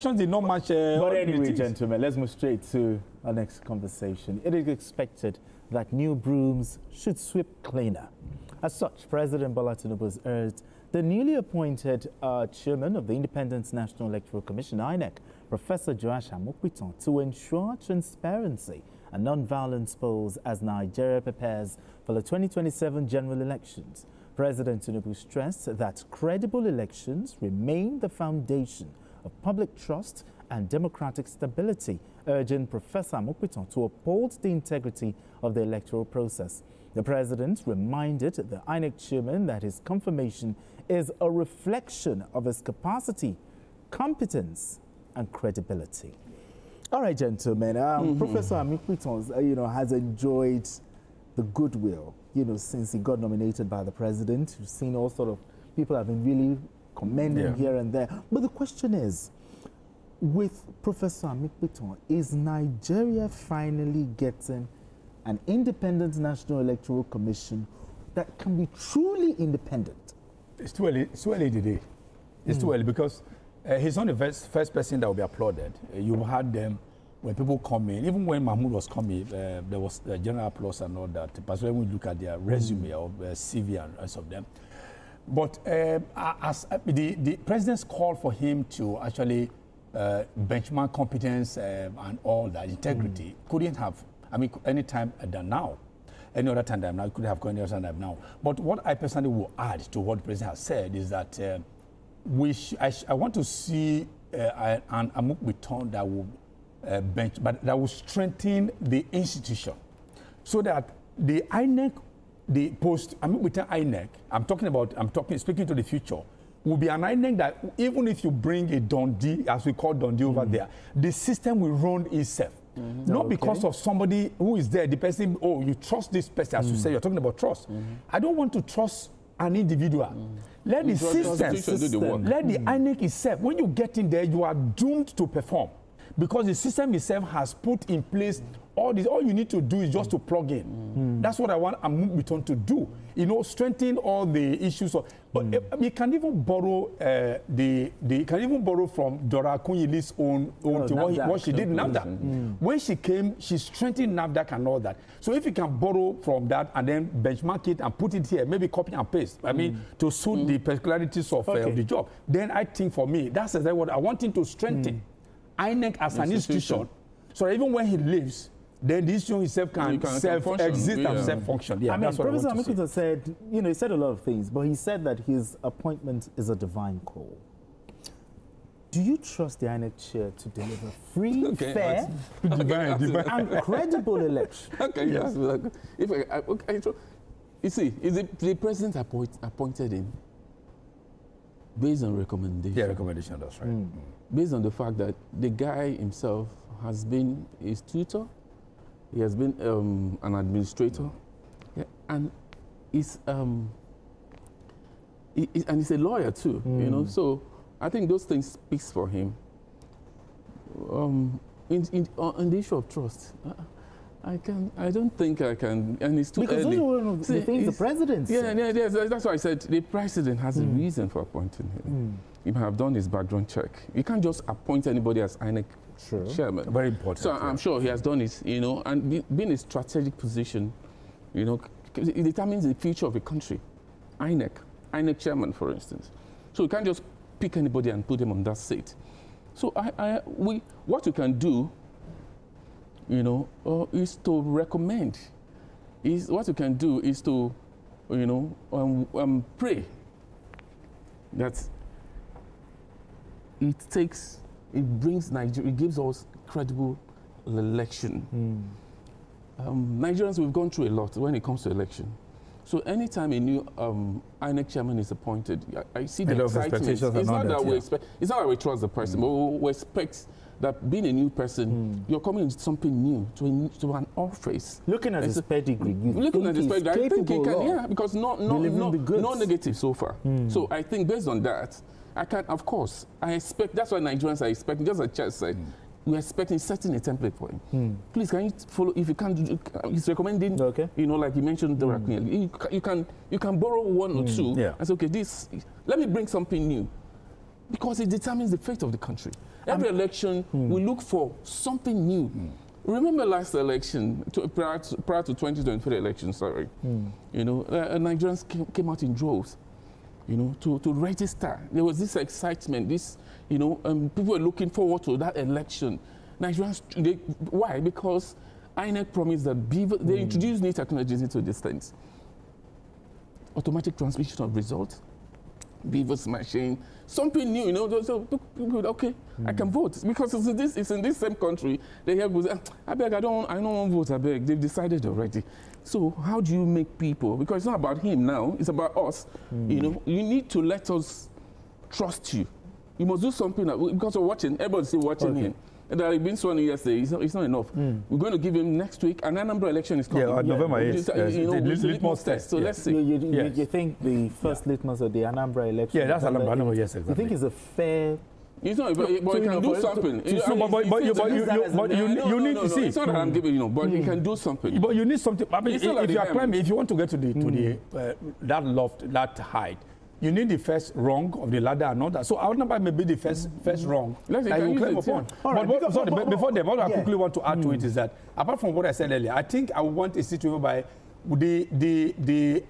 Did not match. But anyway, gentlemen, let's move straight to our next conversation. It is expected that new brooms should sweep cleaner. As such, President Bola Tinubu has urged the newly appointed chairman of the Independent National Electoral Commission, INEC, Professor Joash Amokwiton, to ensure transparency and non-violence polls as Nigeria prepares for the 2027 general elections. President Tinubu stressed that credible elections remain the foundation of public trust and democratic stability, urging Professor Amokwiton to uphold the integrity of the electoral process. The president reminded the INEC chairman that his confirmation is a reflection of his capacity, competence, and credibility. All right, gentlemen. Professor Amokwiton, has enjoyed the goodwill, since he got nominated by the president. You've seen all sort of people have been really commending here and there. But the question is, with Professor Amokwiton, is Nigeria finally getting an independent National Electoral Commission that can be truly independent? It's too early. It's too early today. It's too early because he's not the first person that will be applauded. You had them when people come in. Even when Mahmoud was coming, there was general applause and all that. Particularly when you look at their resume or CV and rest of them. But as the president's call for him to actually benchmark competence and all that, integrity, couldn't have, any time than now. Any other time than now, could have gone any other time than now. But what I personally will add to what the president has said is that I want to see an Amokwiton that will but that will strengthen the institution so that the INEC, the post Amokwiton INEC, speaking to the future, will be an INEC that even if you bring a Dundee, as we call Dundee over there, the system will run itself. Not because of somebody who is there, the person, you trust this person, as you say, you're talking about trust. I don't want to trust an individual. Let the system, let the INEC itself, when you get in there, you are doomed to perform. Because the system itself has put in place all this. All you need to do is just to plug in. That's what I want Amokwiton to do. Strengthen all the issues. But we can even borrow from Dora Akunyili's own what she did in NAFDAC. When she came, she strengthened NAFDAC and all that. So if you can borrow from that and then benchmark it and put it here, maybe copy and paste. To suit the particularities of the job. Then I think for me, that's exactly what I want him to strengthen. INEC as an institution, so even when he leaves, then the institution itself can self-exist and self-function. Yeah, that's what Professor Amokwiton said, he said a lot of things, but he said that his appointment is a divine call. Do you trust the INEC chair to deliver free, fair, and credible election? Yes. You see, the president appointed him based on recommendation. Yeah, recommendation, that's right. Based on the fact that the guy himself has been his tutor, he has been an administrator, and he's and he's a lawyer too, So I think those things speaks for him. On the issue of trust, I don't think I can, and it's too early. Because the things the president said. Yeah, that's why I said the president has a reason for appointing him. He might have done his background check. You can't just appoint anybody as INEC chairman. Very important. So I'm sure he has done it, and being a strategic position, it determines the future of a country. INEC chairman, for instance. So you can't just pick anybody and put him on that seat. So what you can do, is to recommend. What you can do is to, pray that it brings Nigeria, it gives us credible election. Nigerians, we've gone through a lot when it comes to election. So anytime a new INEC chairman is appointed, I see the excitement. It's not that we trust the person, but we expect that being a new person, you're coming with something new to an office. Looking at his pedigree, I think he can, because no negative so far. So I think based on that, of course, I expect, that's why Nigerians are expecting, just as Chess said, we're expecting setting a template for him. Please, can you follow, if you can't, he's recommending, like you mentioned, you can borrow one or two and say, okay, let me bring something new. because it determines the fate of the country. Every election, we look for something new. Remember last election, prior to 2023 election, sorry, you know, Nigerians came out in droves, you know, to register. There was this excitement, this, you know, people were looking forward to that election. Nigerians, why? Because INEC promised that they introduced new technologies into these things. Automatic transmission of results, Beaver's machine, something new, you know. So people, okay, I can vote because it's in this same country. They have, I beg, I don't want to vote. I beg. They've decided already. So how do you make people? Because it's not about him now. It's about us. You know, you need to let us trust you. You must do something because we're watching. Everybody's still watching him. And that been sworn yesterday. It's not enough. We're going to give him next week, and Anambra election is coming. Yeah, November 8th. You know, litmus test. So let's see. You think the first litmus of the Anambra election? Yeah, that's Anambra. Yes, exactly. You think it's a fair? It's not, but you can do something. You need to see. It's not that I'm giving, you know, but you can do something. But you need something. I mean, if you are climbing, if you want to get to the that loft, that height, you need the first rung of the ladder and all that. So our number may be the first rung that you climb upon. But before that, what I quickly want to add to it is that, apart from what I said earlier, I think I want a situation whereby the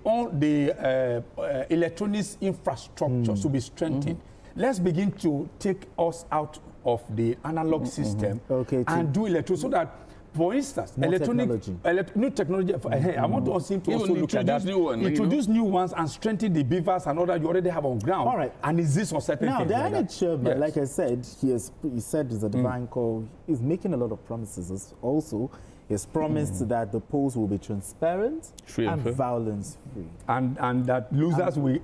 electronics infrastructure should be strengthened. Let's begin to take us out of the analog system and do electronics so that, for instance, new technology. I want us to also look at that. Introduce new ones and strengthen the beavers and all that you already have on ground. All right. And insist on certain things. Now, the INEC chairman, like I said, he said it's a divine call. He's making a lot of promises. Also, he's promised that the polls will be transparent and violence-free. And that losers we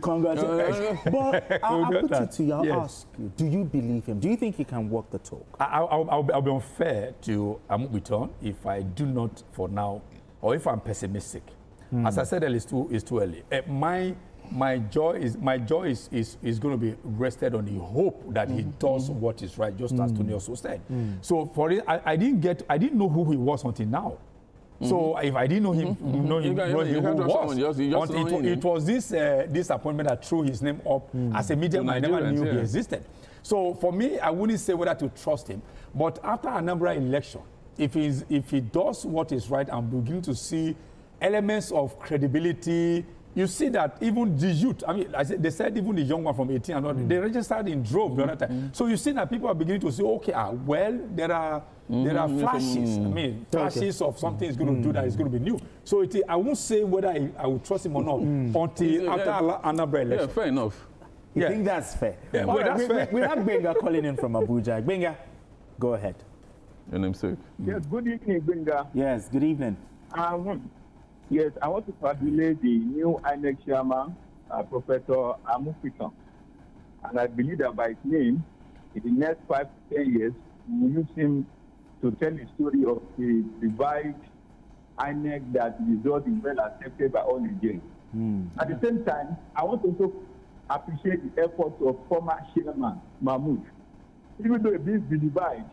congratulate. But I'll put it to you. I'll ask you, do you believe him? Do you think he can walk the talk? I'll be unfair to Amubiton if I do not for now, or if I'm pessimistic. As I said, it's too early. My joy is going to be rested on the hope that he does what is right, just as Tony also said. So for it, I didn't know who he was until now. So if I didn't know him, it was this disappointment that threw his name up as a medium I never knew he existed. So for me, I wouldn't say whether to trust him. But after a number of election, if he does what is right and begin to see elements of credibility. You see that even the youth, I mean, they said even the young one from 18 and all, they registered in drove the other time. So you see that people are beginning to say, okay, well, there are flashes. I mean, flashes of something is going to do that is going to be new. So I won't say whether I will trust him or not until after Anambra election. Yeah, fair enough. You think that's fair? Yeah, well, that's fair. We have Benga calling in from Abuja. Benga, go ahead. Your name's sir. Yes, good evening, Benga. Yes, good evening. Yes, I want to congratulate the new INEC chairman, Professor Amufiton. And I believe that by his name, in the next 5 to 10 years, we will use him to tell the story of the revived INEC that result is well accepted by all Nigerians. At the same time, I want to also appreciate the efforts of former chairman, Mahmoud. Even though he's been divided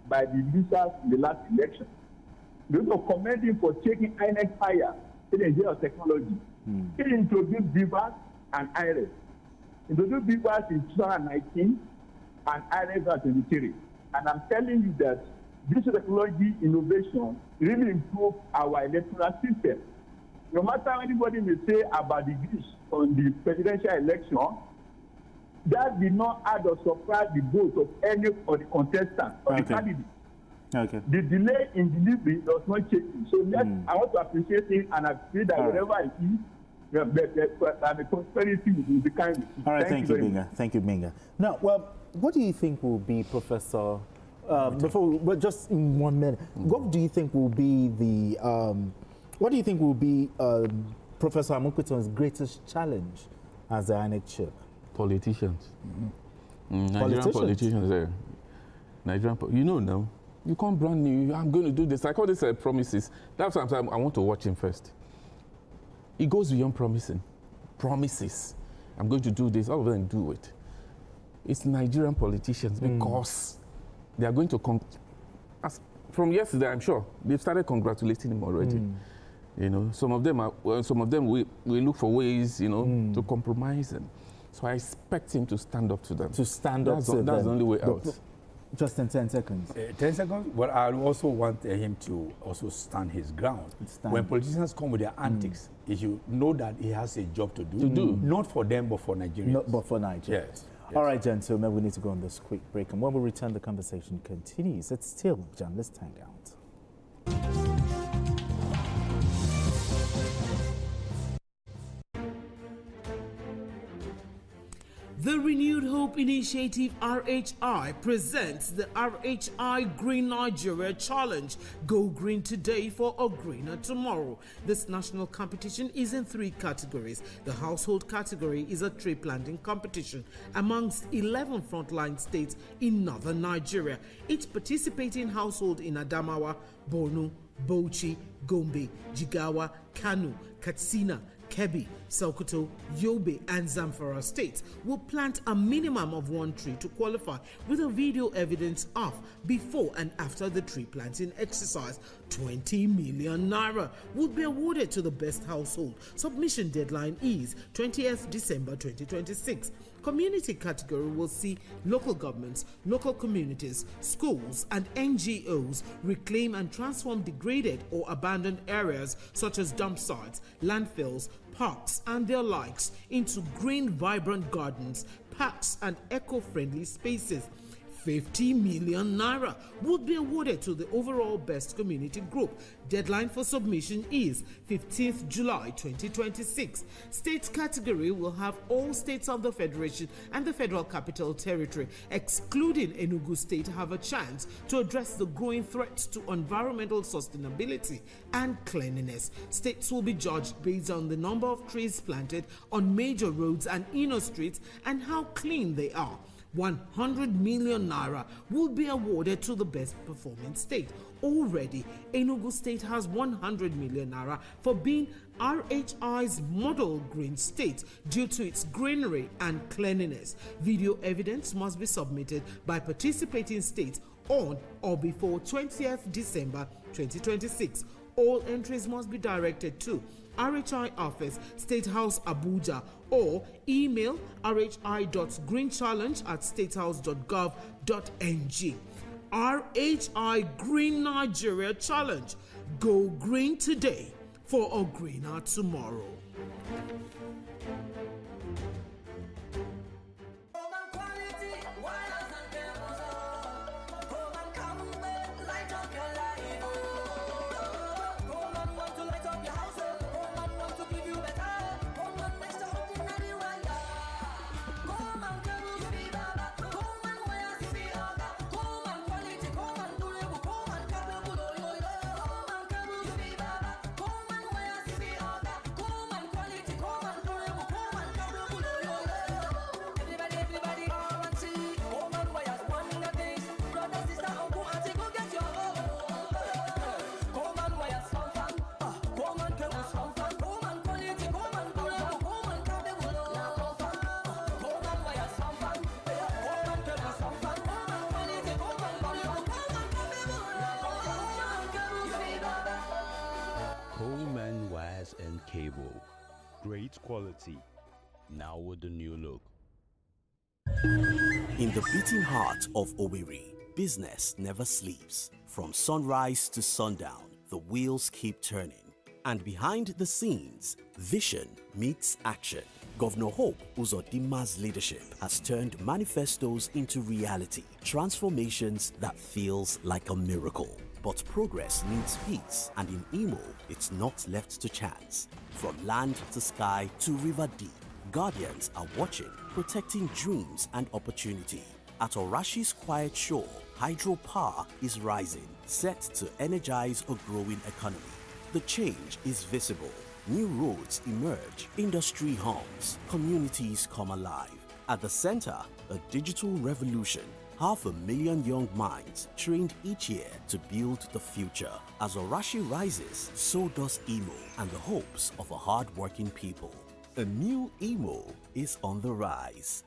by the losers in the last election, we also commend him for taking INEC higher in the area of technology. He introduced BIVAS and IRES. Introduced BIVAS in 2019 and IRES in 2023. And I'm telling you that this technology innovation really improved our electoral system. No matter what anybody may say about the glitch on the presidential election, that did not add or surprise the vote of any of the contestants or the candidates. Okay. The delay in delivery does not change. So I want to appreciate him, and I feel that wherever I see, the prosperity will be kind. All right, thank you, Benga. Thank you, Benga. Now, well, what do you think will be, Professor? Just in 1 minute, what do you think will be Professor Amukuton's greatest challenge as the INEC chair? Politicians. Nigerian politicians there. You know now. You can't brand me. I'm going to do this. I call this promises. That's why I want to watch him first. It goes beyond promising. Promises. I'm going to do this. All of them do it. It's Nigerian politicians because they are going to from yesterday, I'm sure they've started congratulating him already. You know, some of them we look for ways, you know, to compromise, and So I expect him to stand up to them. To stand up to them. That's the only way out. Just in 10 seconds. 10 seconds? Well, I also want him to also stand his ground. When politicians come with their antics, he should know that he has a job to do. Not for them, but for Nigerians. Not but for Nigeria. Yes. All right, gentlemen, we need to go on this quick break. And when we return, the conversation continues. It's still Journalist Hangout. The Renewed Hope Initiative RHI presents the RHI Green Nigeria Challenge. Go green today for a greener tomorrow. This national competition is in 3 categories. The household category is a tree planting competition amongst 11 frontline states in northern Nigeria. Each participating household in Adamawa, Borno, Bauchi, Gombe, Jigawa, Kano, Katsina, Kebbi, Sokoto, Yobe, and Zamfara states will plant a minimum of 1 tree to qualify, with a video evidence of before and after the tree planting exercise. 20 million naira will be awarded to the best household. Submission deadline is 20th December 2026. Community category will see local governments, local communities, schools, and NGOs reclaim and transform degraded or abandoned areas such as dump sites, landfills, parks, and their likes into green, vibrant gardens, parks, and eco-friendly spaces. 50 million naira would be awarded to the overall best community group. Deadline for submission is 15th July 2026. State category will have all states of the Federation and the Federal Capital Territory, excluding Enugu State, have a chance to address the growing threats to environmental sustainability and cleanliness. States will be judged based on the number of trees planted on major roads and inner streets and how clean they are. 100 million naira will be awarded to the best performing state. Already, Enugu State has 100 million naira for being RHI's model green state due to its greenery and cleanliness. Video evidence must be submitted by participating states on or before 20th December 2026. All entries must be directed to RHI Office, State House, Abuja, or email rhi.greenchallenge@statehouse.gov.ng. RHI Green Nigeria Challenge. Go green today for a greener tomorrow. And cable, great quality, now with a new look. In the beating heart of Owerri, business never sleeps. From sunrise to sundown, the wheels keep turning. And behind the scenes, vision meets action. Governor Hope Uzodimma's leadership has turned manifestos into reality, transformations that feels like a miracle. But progress needs peace, and in Imo, it's not left to chance. From land to sky to river deep, guardians are watching, protecting dreams and opportunity. At Orashi's quiet shore, hydropower is rising, set to energize a growing economy. The change is visible. New roads emerge, industry hums, communities come alive. At the center, a digital revolution. 500,000 young minds trained each year to build the future. As Orashi rises, so does Imo and the hopes of a hard-working people. A new Imo is on the rise.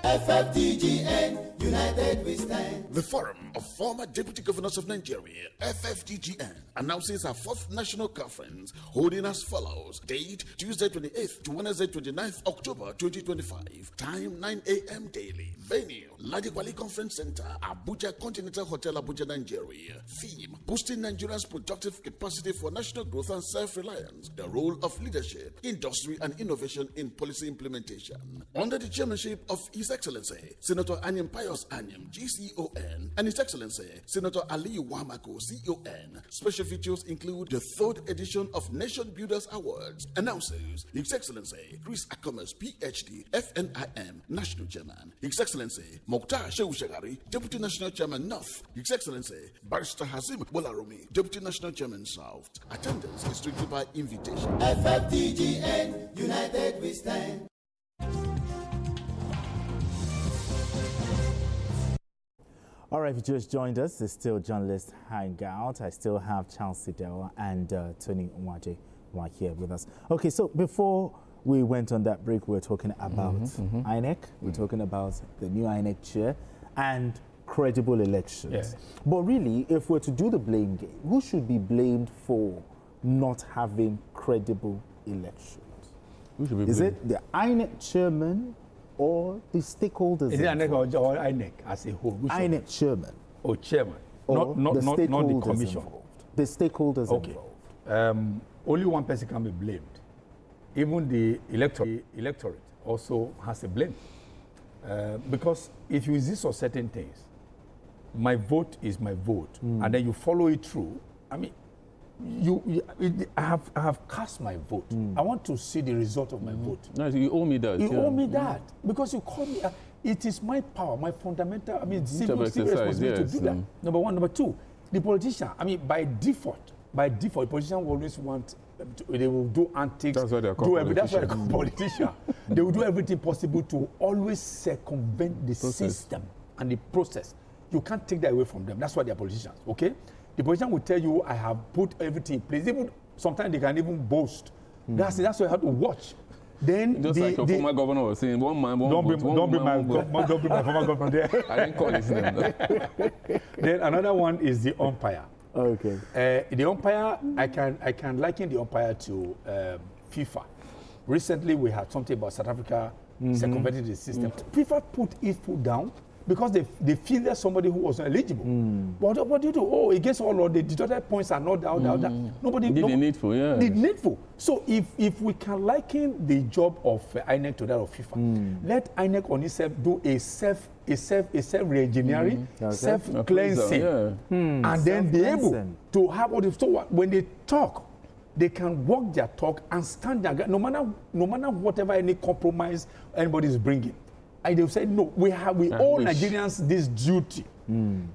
FFDGN, united we stand. The Forum of Former Deputy Governors of Nigeria, FFDGN, announces our 4th National Conference, holding as follows. Date, Tuesday 28th to Wednesday 29th October 2025. Time, 9 a.m. daily. Venue, Ladikwali Conference Center, Abuja Continental Hotel, Abuja, Nigeria. Theme, boosting Nigeria's productive capacity for national growth and self-reliance. The role of leadership, industry, and innovation in policy implementation. Under the chairmanship of His Excellency, Senator Anyim Pius Anyim, GCON, and His Excellency, Senator Aliyu Wamako, CON. Special features include the 3rd edition of Nation Builders Awards. Announces His Excellency Chris Akomas, PhD, FNIM, National Chairman. His Excellency Mokhtar Shehu Shagari, Deputy National Chairman North. His Excellency Barrister Hazim Bolarumi, Deputy National Chairman South. Attendance is strictly by invitation. FFDGN, united we stand. All right, if you just joined us, it's still Journalist Hangout. I still have Charles Sidel and Tony Nwaje right here with us. Okay, so before we went on that break, we were talking about INEC. We're talking about the new INEC chair and credible elections. Yes. But really, if we're to do the blame game, who should be blamed for not having credible elections? Who should be blamed? Is it the INEC chairman or the stakeholders? Is it INEC or INEC as a whole? INEC chairman. Oh, chairman. Or Not the commission. Involved. The stakeholders involved. Only one person can be blamed. Even the electorate also has a blame. Because if you insist on certain things, my vote is my vote, and then you follow it through, I mean, I have cast my vote. I want to see the result of my vote. No, you owe me that. You owe me that because you call me. It is my power, my fundamental. I mean, civil responsibility to do that. Number one, number two, the politician. I mean, by default, the politician will always want. They will do antics. That's why they are called politicians. That's why they call politician. They will do everything possible to always circumvent the system and the process. You can't take that away from them. That's why they are politicians. Okay. The politician will tell you, I have put everything in place. Even sometimes they can even boast. That's why you have to watch. Then just like the former governor was saying, one man, one vote. Don't bring my former governor there. I didn't call his name. Then another one is the umpire. Okay. The umpire, I can liken the umpire to FIFA. Recently, we had something about South Africa circumventing the system. FIFA put its foot down. Because they feel there's somebody who was eligible. What do you do? Oh, against all of the deducted points are not out. Nobody did the needful, yeah. Did needful. So if we can liken the job of INEC to that of FIFA, let INEC on itself do a self-re-engineering, self-cleansing, and then be able to have all the. So when they talk, they can walk their talk and stand their ground, no matter whatever any compromise anybody is bringing. And they say, no, we owe Nigerians this duty. Maybe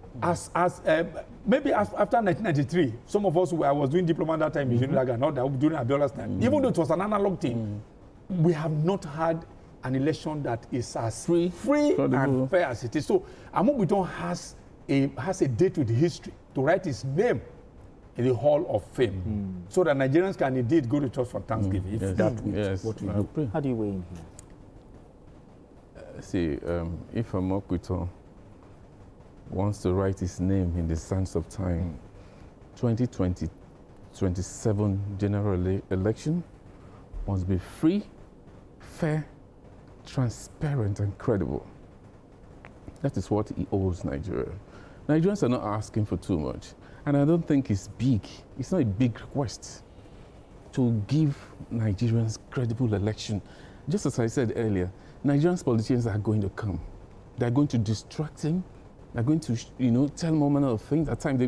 after 1993, some of us, I was doing diploma that time in Unilag, not that during Abiola's time. Even though it was an analog thing, we have not had an election that is as free and fair as it is. So Amobiton has a date with history to write his name in the Hall of Fame, so that Nigerians can indeed go to church for Thanksgiving. If that is what we do. How do you weigh in here? See, if Amobiton wants to write his name in the sands of time, 2027 general election must be free, fair, transparent, and credible. That is what he owes Nigeria. Nigerians are not asking for too much, and I don't think it's big. It's not a big request to give Nigerians credible election. Just as I said earlier, Nigerian politicians are going to come. They're going to distract him. They're going to, tell more manner of things. At times,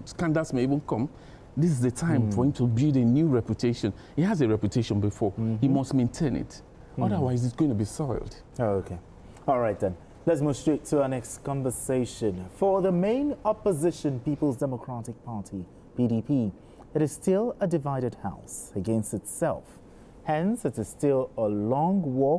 scandals may even come. This is the time for him to build a new reputation. He has a reputation before. He must maintain it. Otherwise, it's going to be soiled. Oh, okay. All right, then. Let's move straight to our next conversation. For the main opposition, People's Democratic Party, PDP, it is still a divided house against itself. Hence, it is still a long walk